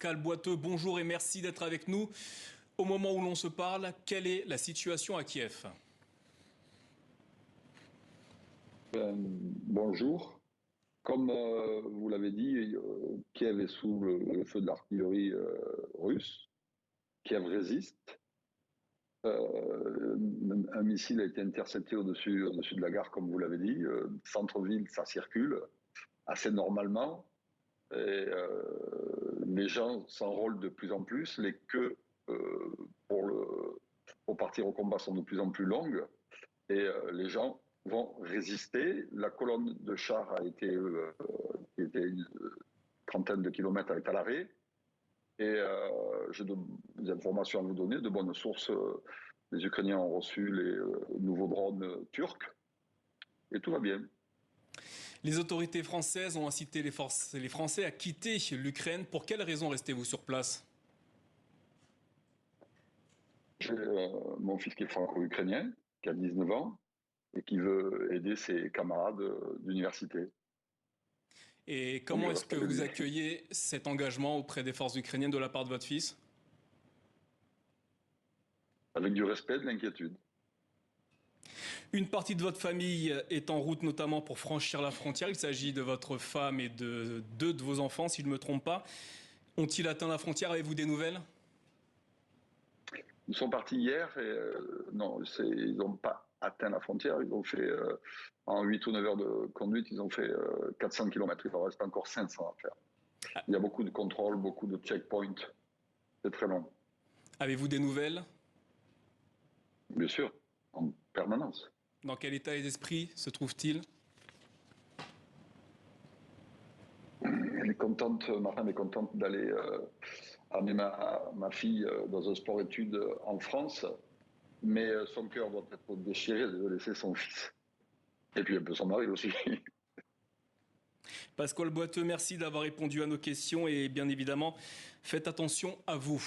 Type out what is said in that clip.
Pascal Boiteux, bonjour et merci d'être avec nous. Au moment où l'on se parle, quelle est la situation à Kiev? Bonjour. Comme vous l'avez dit, Kiev est sous le feu de l'artillerie russe. Kiev résiste. Un missile a été intercepté au-dessus de la gare, comme vous l'avez dit. Centre-ville, ça circule assez normalement. Et les gens s'enrôlent de plus en plus. Les queues pour partir au combat sont de plus en plus longues. Et les gens vont résister. La colonne de chars qui était une trentaine de kilomètres, est à l'arrêt. Et j'ai des informations à vous donner, de bonnes sources. Les Ukrainiens ont reçu les nouveaux drones turcs. Et tout va bien. Les autorités françaises ont incité les Français à quitter l'Ukraine. Pour quelles raisons restez-vous sur place? J'ai mon fils qui est franco-ukrainien, qui a 19 ans, et qui veut aider ses camarades d'université. Et comment est-ce que vous accueillez cet engagement auprès des forces ukrainiennes de la part de votre fils? Avec du respect, de l'inquiétude. Une partie de votre famille est en route notamment pour franchir la frontière. Il s'agit de votre femme et de deux de vos enfants, si je ne me trompe pas. Ont-ils atteint la frontière? Avez-vous des nouvelles? Ils sont partis hier et non, ils n'ont pas atteint la frontière. Ils ont fait, en 8 ou 9 heures de conduite, ils ont fait 400 km. Il en reste encore 500 à faire. Il y a beaucoup de contrôles, beaucoup de checkpoints. C'est très long. Avez-vous des nouvelles? Bien sûr, en permanence. Dans quel état d'esprit se trouve-t-il? Elle est contente, ma femme est contente d'aller amener ma fille dans un sport-études en France, mais son cœur doit être déchiré de laisser son fils. Et puis un peu son mari aussi. Pascal Boiteux, merci d'avoir répondu à nos questions et bien évidemment, faites attention à vous.